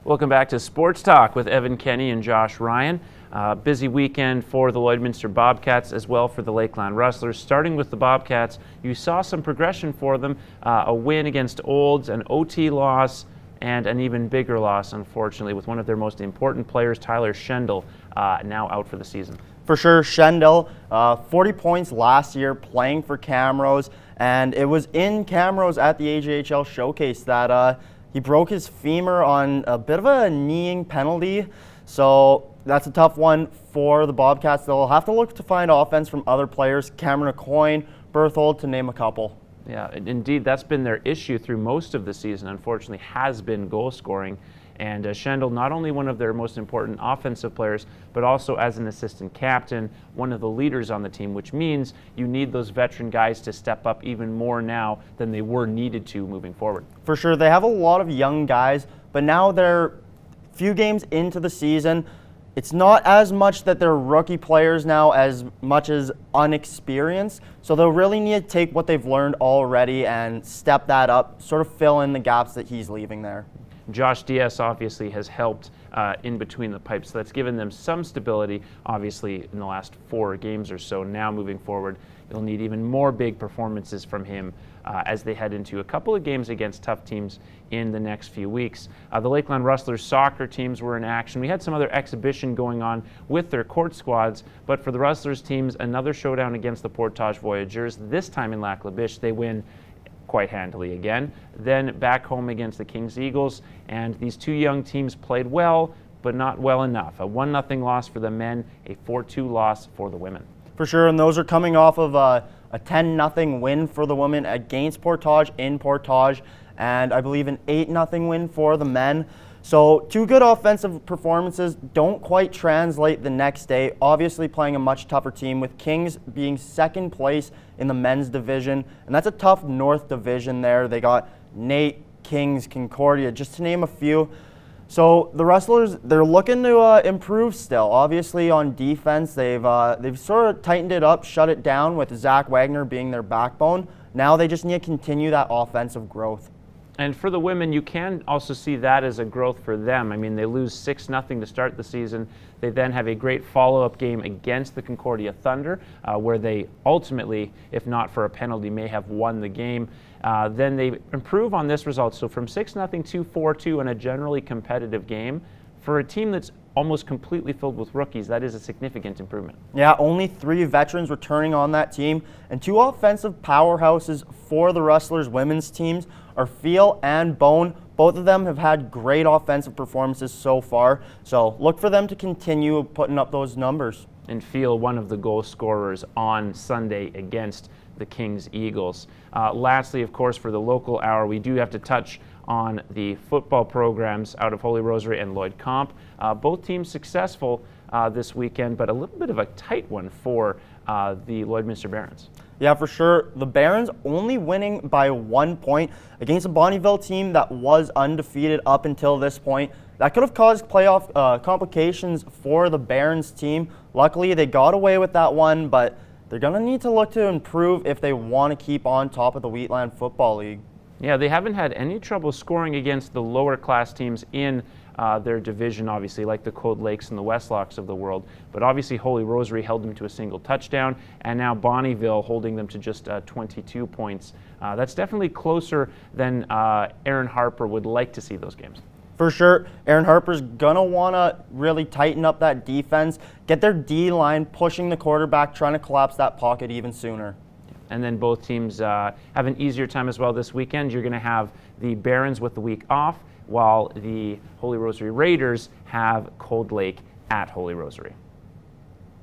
Welcome back to Sports Talk with Evan Kenney and Josh Ryan. Busy weekend for the Lloydminster Bobcats as well for the Lakeland Rustlers. Starting with the Bobcats, you saw some progression for them. A win against Olds, an OT loss, and an even bigger loss, unfortunately, with one of their most important players, Tyler Schendel, now out for the season. For sure, Schendel, 40 points last year playing for Camrose, and it was in Camrose at the AJHL Showcase that he broke his femur on a bit of a kneeing penalty. So that's a tough one for the Bobcats. They'll have to look to find offense from other players, Cameron Aucoin, Berthold, to name a couple. Yeah, indeed, that's been their issue through most of the season, unfortunately, has been goal scoring. And Schendel, not only one of their most important offensive players, but also as an assistant captain, one of the leaders on the team, which means you need those veteran guys to step up even more now than they were needed to moving forward. For sure, they have a lot of young guys, but now they're a few games into the season. It's not as much that they're rookie players now as much as unexperienced, so they'll really need to take what they've learned already and step that up, sort of fill in the gaps that he's leaving there. Josh Diaz obviously has helped in between the pipes, so that's given them some stability, obviously, in the last 4 games or so. Now moving forward, they'll need even more big performances from him as they head into a couple of games against tough teams in the next few weeks. The Lakeland Rustlers soccer teams were in action. We had some other exhibition going on with their court squads, but for the Rustlers teams, another showdown against the Portage Voyageurs, this time in Lac La Biche. They win quite handily again. Then back home against the Kings Eagles, and these two young teams played well, but not well enough. A 1-0 loss for the men, a 4-2 loss for the women. For sure, and those are coming off of a 10-0 win for the women against Portage in Portage, and I believe an 8-0 win for the men. So 2 good offensive performances don't quite translate the next day. Obviously playing a much tougher team, with Kings being second place in the men's division. And that's a tough North division there. They got Nate, Kings, Concordia, just to name a few. So the Rustlers, they're looking to improve still. Obviously on defense, they've sort of tightened it up, shut it down with Zach Wagner being their backbone. Now they just need to continue that offensive growth. And for the women, you can also see that as a growth for them. I mean, they lose 6-0 to start the season. They then have a great follow-up game against the Concordia Thunder, where they ultimately, if not for a penalty, may have won the game. Then they improve on this result. So from 6-0 to 4-2 in a generally competitive game, for a team that's almost completely filled with rookies, that is a significant improvement. Yeah, only 3 veterans returning on that team, and 2 offensive powerhouses for the Rustlers women's teams are Feel and Bone. Both of them have had great offensive performances so far, so look for them to continue putting up those numbers. And Feel, one of the goal scorers on Sunday against the Kings Eagles. Lastly, of course, for the local hour, we do have to touch on the football programs out of Holy Rosary and Lloyd Comp. Both teams successful this weekend, but a little bit of a tight one for the Lloydminster Barons. Yeah, for sure. The Barons only winning by 1 point against a Bonnyville team that was undefeated up until this point. That could have caused playoff complications for the Barons team. Luckily, they got away with that one, but they're going to need to look to improve if they want to keep on top of the Wheatland Football League. Yeah, they haven't had any trouble scoring against the lower class teams in their division, obviously, like the Cold Lakes and the Westlocks of the world. But obviously, Holy Rosary held them to a single touchdown, and now Bonnyville holding them to just 22 points. That's definitely closer than Aaron Harper would like to see those games. For sure, Aaron Harper's going to want to really tighten up that defense, get their D-line pushing the quarterback, trying to collapse that pocket even sooner. And then both teams have an easier time as well this weekend. You're going to have the Barons with the week off, while the Holy Rosary Raiders have Cold Lake at Holy Rosary.